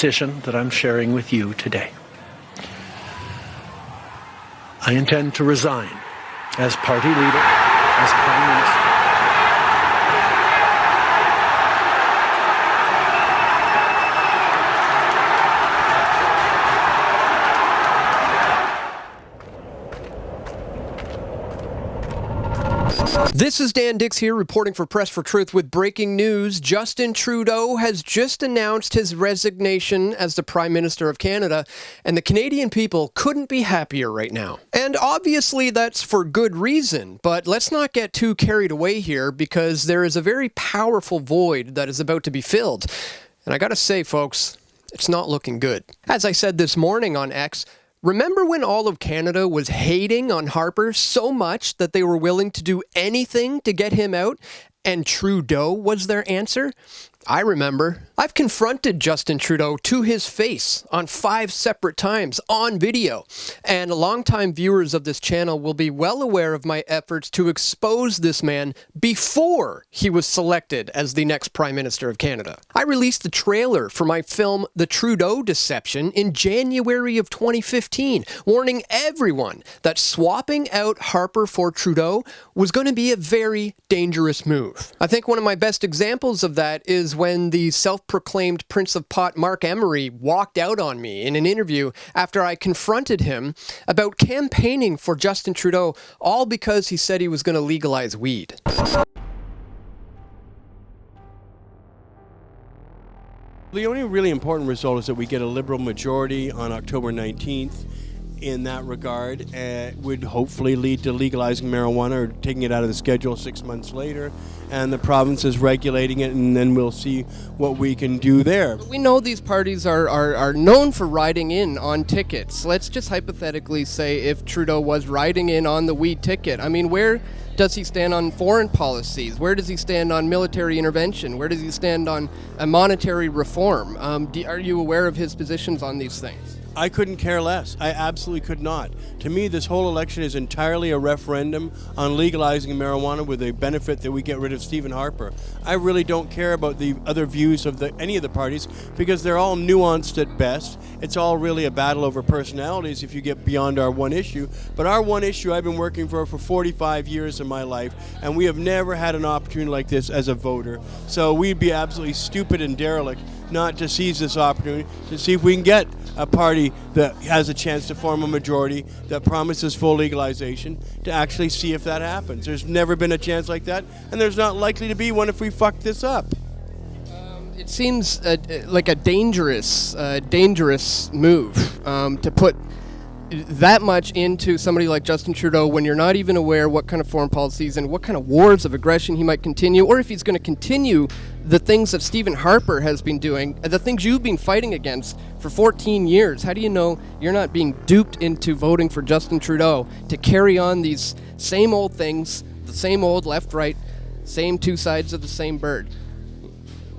petition that I'm sharing with you today. I intend to resign as party leader, as Prime Minister. This is Dan Dicks here, reporting for Press for Truth with breaking news. Justin Trudeau has just announced his resignation as the Prime Minister of Canada, and the Canadian people couldn't be happier right now. And obviously that's for good reason, but let's not get too carried away here, because there is a very powerful void that is about to be filled. And I gotta say, folks, it's not looking good. As I said this morning on X, remember when all of Canada was hating on Harper so much that they were willing to do anything to get him out, and Trudeau was their answer? I remember. I've confronted Justin Trudeau to his face on 5 separate times on video, and longtime viewers of this channel will be well aware of my efforts to expose this man before he was selected as the next Prime Minister of Canada. I released the trailer for my film The Trudeau Deception in January of 2015, warning everyone that swapping out Harper for Trudeau was going to be a very dangerous move. I think one of my best examples of that is when the self-proclaimed Prince of Pot Mark Emery walked out on me in an interview after I confronted him about campaigning for Justin Trudeau, all because he said he was going to legalize weed. The only really important result is that we get a Liberal majority on October 19th. In that regard, would hopefully lead to legalizing marijuana or taking it out of the schedule 6 months later, and the province is regulating it, and then we'll see what we can do there. We know these parties are known for riding in on tickets. Let's just hypothetically say if Trudeau was riding in on the weed ticket. I mean, where does he stand on foreign policies? Where does he stand on military intervention? Where does he stand on monetary reform? Are you aware of his positions on these things? I couldn't care less. I absolutely could not. To me, this whole election is entirely a referendum on legalizing marijuana with the benefit that we get rid of Stephen Harper. I really don't care about the other views of any of the parties, because they're all nuanced at best. It's all really a battle over personalities if you get beyond our one issue. But our one issue I've been working for 45 years of my life, and we have never had an opportunity like this as a voter. So we'd be absolutely stupid and derelict not to seize this opportunity to see if we can get a party that has a chance to form a majority that promises full legalization, to actually see if that happens. There's never been a chance like that, and there's not likely to be one if we fuck this up. It seems like a dangerous move to put that much into somebody like Justin Trudeau when you're not even aware what kind of foreign policies and what kind of wars of aggression he might continue, or if he's going to continue the things that Stephen Harper has been doing, the things you've been fighting against for 14 years. How do you know you're not being duped into voting for Justin Trudeau to carry on these same old things, the same old left-right, same two sides of the same bird?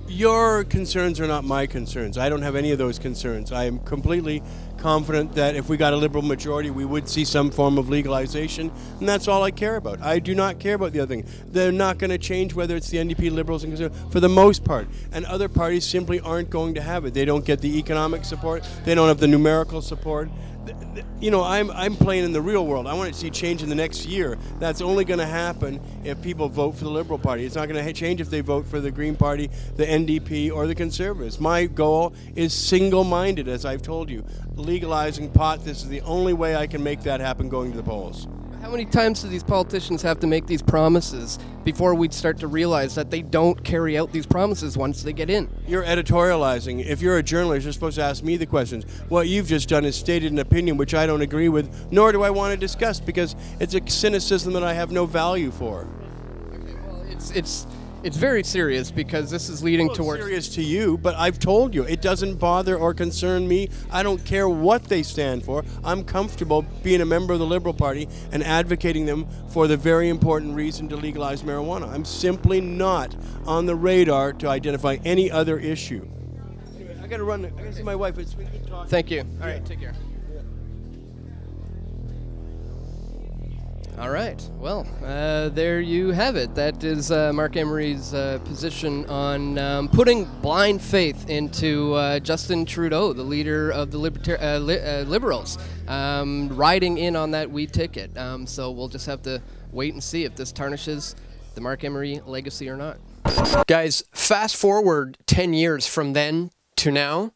Your concerns are not my concerns. I don't have any of those concerns. I am completely confident that if we got a Liberal majority, we would see some form of legalization, and that's all I care about. I do not care about the other thing. They're not going to change, whether it's the NDP, Liberals, and Conservatives, for the most part, and other parties simply aren't going to have it. They don't get the economic support. They don't have the numerical support. You know, I'm playing in the real world. I want to see change in the next year. That's only going to happen if people vote for the Liberal Party. It's not going to change if they vote for the Green Party, the NDP, or the Conservatives. My goal is single-minded, as I've told you. Legalizing pot, this is the only way I can make that happen going to the polls. How many times do these politicians have to make these promises before we start to realize that they don't carry out these promises once they get in? You're editorializing. If you're a journalist, you're supposed to ask me the questions. What you've just done is stated an opinion which I don't agree with, nor do I want to discuss, because it's a cynicism that I have no value for. Okay, well, it's very serious, because this is leading towards... It's serious to you, but I've told you, it doesn't bother or concern me. I don't care what they stand for. I'm comfortable being a member of the Liberal Party and advocating them for the very important reason to legalize marijuana. I'm simply not on the radar to identify any other issue. Anyway, I got to run. I got to see my wife. It's been good talking. Thank you. All right, take care. All right. Well, there you have it. That is Mark Emery's position on putting blind faith into Justin Trudeau, the leader of the Liberals, riding in on that wheat ticket. So we'll just have to wait and see if this tarnishes the Mark Emery legacy or not. Guys, fast forward 10 years from then to now,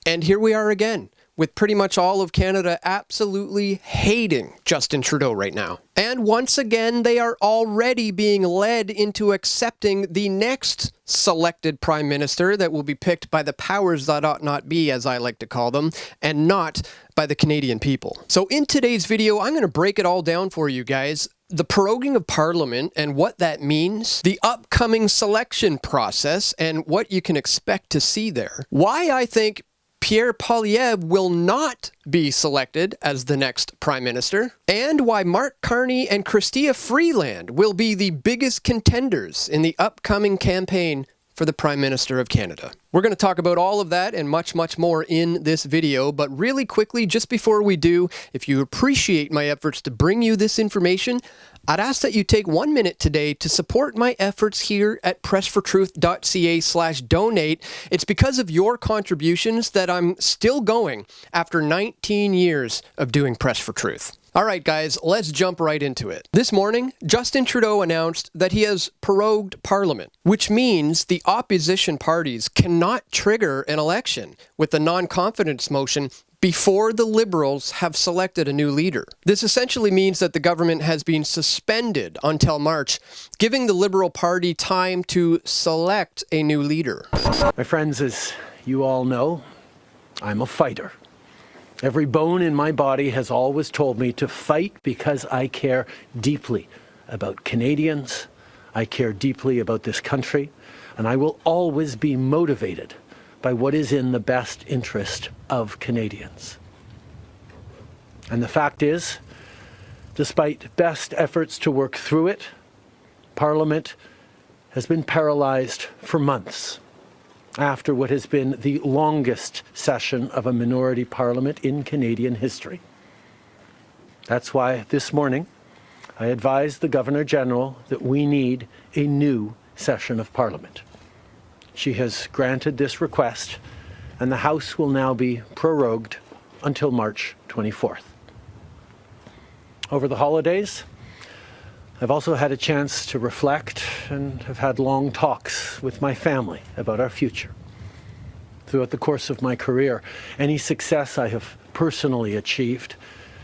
and here we are again, with pretty much all of Canada absolutely hating Justin Trudeau right now. And once again, they are already being led into accepting the next selected prime minister that will be picked by the powers that ought not be, as I like to call them, and not by the Canadian people. So in today's video, I'm going to break it all down for you guys. The proroguing of Parliament and what that means, the upcoming selection process and what you can expect to see there, why I think Pierre Poilievre will not be selected as the next Prime Minister, and why Mark Carney and Chrystia Freeland will be the biggest contenders in the upcoming campaign for the Prime Minister of Canada. We're going to talk about all of that and much, much more in this video, but really quickly, just before we do, if you appreciate my efforts to bring you this information, I'd ask that you take 1 minute today to support my efforts here at pressfortruth.ca/donate. It's because of your contributions that I'm still going after 19 years of doing Press for Truth. All right, guys, let's jump right into it. This morning, Justin Trudeau announced that he has prorogued Parliament, which means the opposition parties cannot trigger an election with a non-confidence motion before the Liberals have selected a new leader. This essentially means that the government has been suspended until March, giving the Liberal Party time to select a new leader. My friends, as you all know, I'm a fighter. Every bone in my body has always told me to fight because I care deeply about Canadians, I care deeply about this country, and I will always be motivated by what is in the best interest of Canadians. And the fact is, despite best efforts to work through it, Parliament has been paralyzed for months after what has been the longest session of a minority parliament in Canadian history. That's why this morning I advised the Governor-General that we need a new session of Parliament. She has granted this request, and the House will now be prorogued until March 24th. Over the holidays, I've also had a chance to reflect and have had long talks with my family about our future. Throughout the course of my career, any success I have personally achieved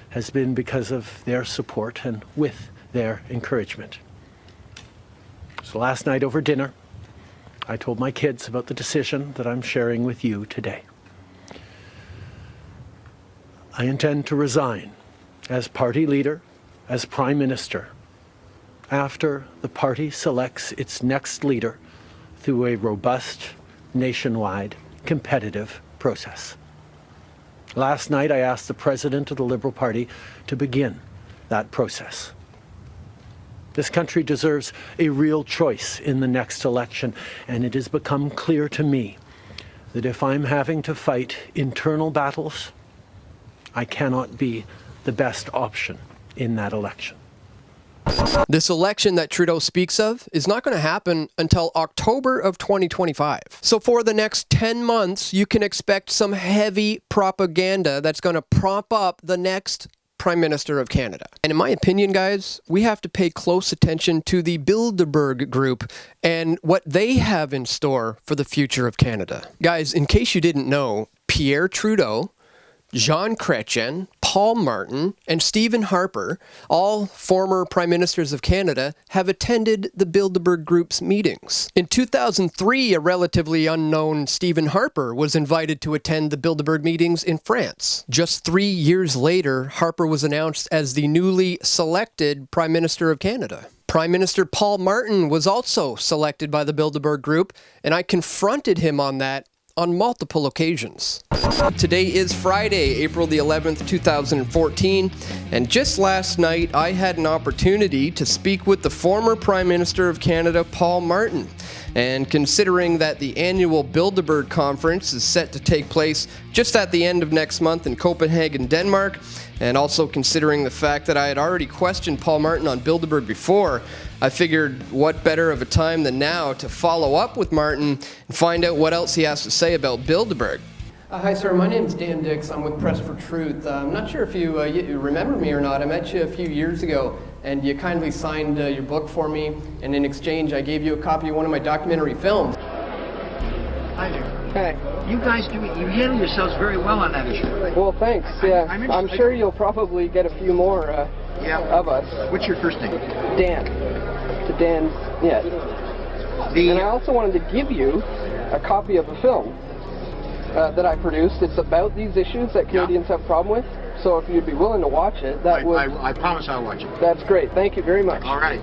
has been because of their support and with their encouragement. So last night over dinner, I told my kids about the decision that I'm sharing with you today. I intend to resign as party leader, as Prime Minister, after the party selects its next leader through a robust, nationwide, competitive process. Last night, I asked the President of the Liberal Party to begin that process. This country deserves a real choice in the next election, and it has become clear to me that if I'm having to fight internal battles, I cannot be the best option in that election. This election that Trudeau speaks of is not going to happen until October of 2025. So for the next 10 months, you can expect some heavy propaganda that's going to prop up the next Prime Minister of Canada. And in my opinion, guys, we have to pay close attention to the Bilderberg group and what they have in store for the future of Canada. Guys, in case you didn't know, Pierre Trudeau, Jean Chrétien, Paul Martin, and Stephen Harper, all former Prime Ministers of Canada, have attended the Bilderberg Group's meetings. In 2003, a relatively unknown Stephen Harper was invited to attend the Bilderberg meetings in France. Just 3 years later, Harper was announced as the newly selected Prime Minister of Canada. Prime Minister Paul Martin was also selected by the Bilderberg Group, and I confronted him on that on multiple occasions. Today is Friday, April the 11th, 2014, and just last night I had an opportunity to speak with the former Prime Minister of Canada, Paul Martin. And considering that the annual Bilderberg conference is set to take place just at the end of next month in Copenhagen, Denmark, and also considering the fact that I had already questioned Paul Martin on Bilderberg before, I figured what better of a time than now to follow up with Martin and find out what else he has to say about Bilderberg. Hi, sir. My name is Dan Dicks. I'm with Press for Truth. I'm not sure if you remember me or not. I met you a few years ago, and you kindly signed your book for me, and in exchange, I gave you a copy of one of my documentary films. Hi there. Hey. You guys you handle yourselves very well on that issue. Well, thanks. Yeah, I'm sure you'll probably get a few more of us. What's your first name? Dan. To Dan's, yeah. And I also wanted to give you a copy of a film that I produced. It's about these issues that Canadians have a problem with. So if you'd be willing to watch it, I promise I'll watch it. That's great. Thank you very much. All right.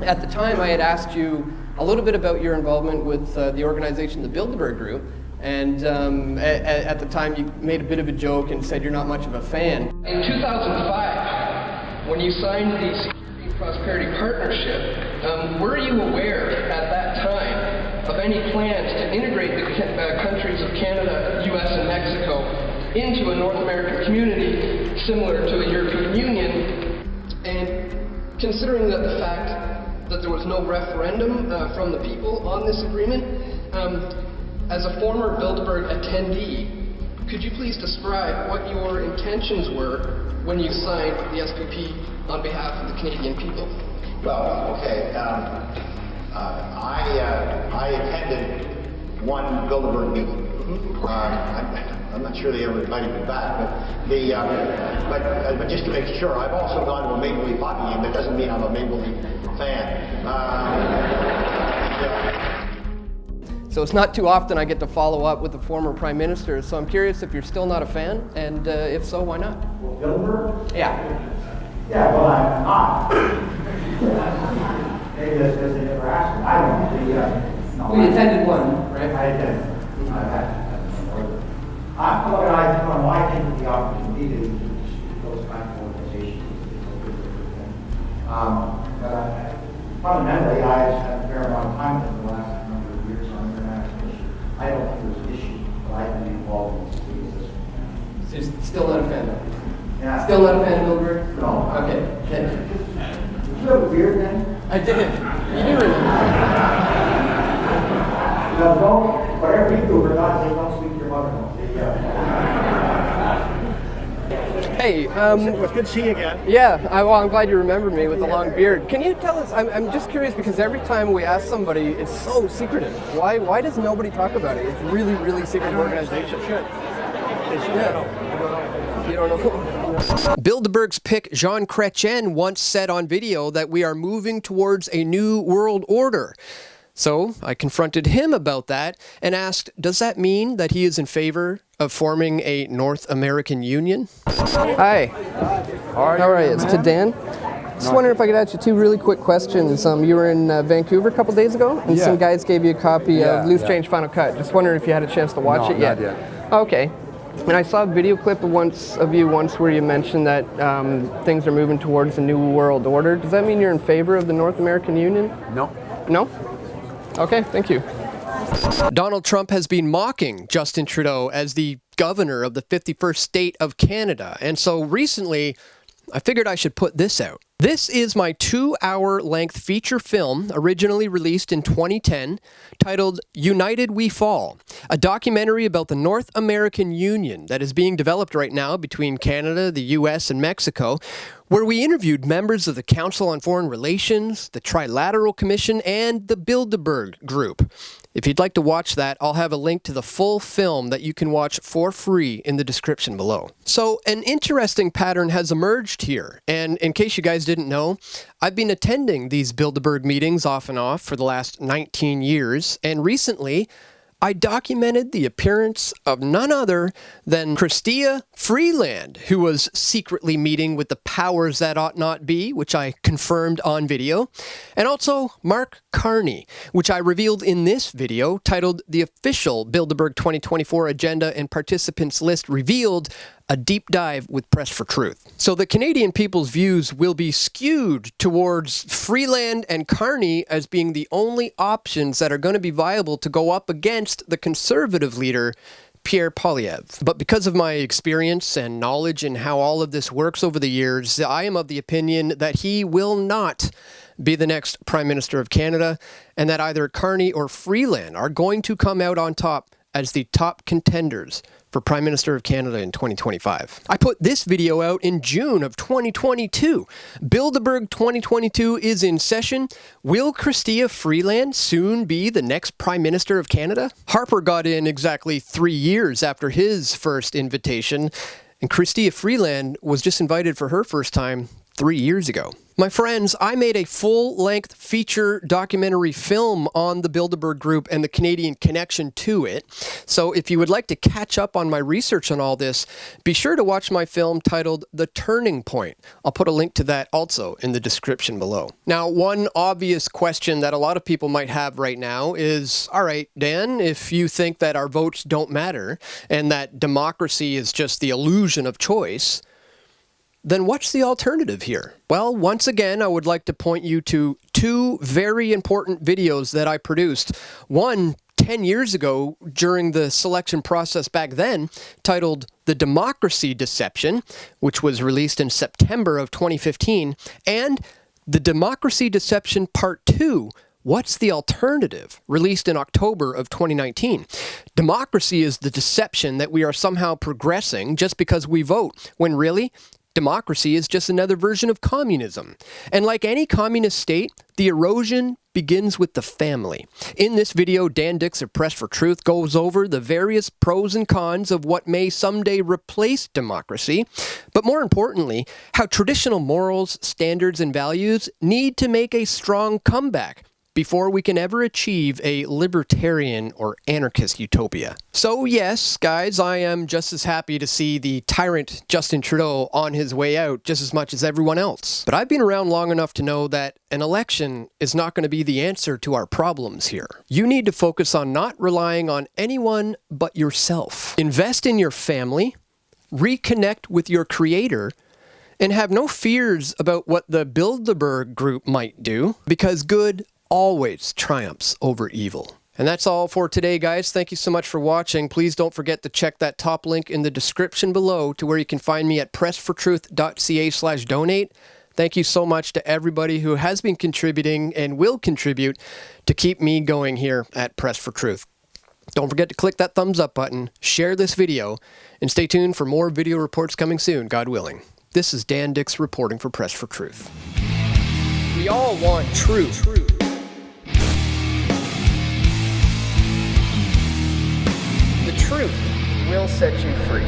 At the time, I had asked you a little bit about your involvement with the organization, the Bilderberg Group, and at the time you made a bit of a joke and said you're not much of a fan. In 2005, when you signed the Security and Prosperity Partnership, were you aware at that time of any plans to integrate the countries of Canada, US, and Mexico into a North American community similar to the European Union? And considering that the fact that there was no referendum from the people on this agreement, as a former Bilderberg attendee, could you please describe what your intentions were when you signed the SPP on behalf of the Canadian people? Well, okay. I attended one Bilderberg meeting. I'm not sure they ever invited me back, but just to make sure, I've also gone to a Maple Leaf hockey game. That doesn't mean I'm a Maple Leaf fan. So it's not too often I get to follow up with a former prime minister, so I'm curious if you're still not a fan, and if so, why not? Well, Bilderberg? Yeah. Yeah, well, I'm not. Maybe that's because they never asked me. I don't know. No, We attended one, right? I attended. I've had I think the opportunity to those kind of organizations. But fundamentally, I've spent a fair amount of time in the last number of years on international issues. I don't think there's an issue, but I've been involved in this. So you're still not a fan? Yeah. Still not a fan of Bilderberg? No. Okay. Did you have a beard then? I did. You do remember. No, don't, whatever you do, for God's sake, don't speak to your mother. Hey, It was good to see you again. yeah, I'm glad you remembered me with the long beard. Can you tell us, I'm just curious because every time we ask somebody, it's so secretive. Why does nobody talk about it? It's really, really secretive organization. You don't know. Bilderberg's pick Jean Chrétien once said on video that we are moving towards a new world order. So I confronted him about that and asked, does that mean that he is in favor of forming a North American Union? Hi. How are you? It's to Dan. Just wondering if I could ask you two really quick questions. You were in Vancouver a couple days ago, and some guys gave you a copy of Loose Change Final Cut. Just wondering if you had a chance to watch it yet. Not yet. Okay. And I saw a video clip of you once where you mentioned that things are moving towards a new world order. Does that mean you're in favor of the North American Union? No. No? Okay, thank you. Donald Trump has been mocking Justin Trudeau as the governor of the 51st state of Canada. And so recently, I figured I should put this out. This is my 2-hour length feature film, originally released in 2010, titled United We Fall, a documentary about the North American Union that is being developed right now between Canada, the US, and Mexico, where we interviewed members of the Council on Foreign Relations, the Trilateral Commission, and the Bilderberg Group. If you'd like to watch that, I'll have a link to the full film that you can watch for free in the description below. So an interesting pattern has emerged here, and in case you guys didn't know, I've been attending these Bilderberg meetings off and off for the last 19 years, and recently I documented the appearance of none other than Chrystia Freeland, who was secretly meeting with the powers that ought not be, which I confirmed on video, and also Mark Carney, which I revealed in this video titled The Official Bilderberg 2024 Agenda and Participants List Revealed, a deep dive with Press for Truth. So the Canadian people's views will be skewed towards Freeland and Carney as being the only options that are going to be viable to go up against the Conservative leader, Pierre Poilievre. But because of my experience and knowledge in how all of this works over the years, I am of the opinion that he will not be the next Prime Minister of Canada, and that either Carney or Freeland are going to come out on top as the top contenders for Prime Minister of Canada in 2025. I put this video out in June of 2022. Bilderberg 2022 is in session. Will Chrystia Freeland soon be the next Prime Minister of Canada? Harper got in exactly 3 years after his first invitation, and Chrystia Freeland was just invited for her first time 3 years ago. My friends, I made a full-length feature documentary film on the Bilderberg Group and the Canadian connection to it. So if you would like to catch up on my research on all this, be sure to watch my film titled The Turning Point. I'll put a link to that also in the description below. Now, one obvious question that a lot of people might have right now is, all right, Dan, if you think that our votes don't matter and that democracy is just the illusion of choice, then what's the alternative here? Well, once again, I would like to point you to two very important videos that I produced. One 10 years ago during the selection process back then, titled The Democracy Deception, which was released in September of 2015, and The Democracy Deception Part 2, What's the Alternative?, released in October of 2019. Democracy is the deception that we are somehow progressing just because we vote, when really, democracy is just another version of communism. And like any communist state, the erosion begins with the family. In this video, Dan Dicks of Press for Truth goes over the various pros and cons of what may someday replace democracy, but more importantly, how traditional morals, standards, and values need to make a strong comeback before we can ever achieve a libertarian or anarchist utopia. So yes, guys, I am just as happy to see the tyrant Justin Trudeau on his way out just as much as everyone else. But I've been around long enough to know that an election is not going to be the answer to our problems here. You need to focus on not relying on anyone but yourself. Invest in your family, reconnect with your creator, and have no fears about what the Bilderberg Group might do, because good always triumphs over evil. And that's all for today, guys. Thank you so much for watching. Please don't forget to check that top link in the description below to where you can find me at pressfortruth.ca/donate. Thank you so much to everybody who has been contributing and will contribute to keep me going here at Press for Truth. Don't forget to click that thumbs up button, share this video, and stay tuned for more video reports coming soon, God willing. This is Dan Dicks reporting for Press for Truth. We all want truth. The truth will set you free.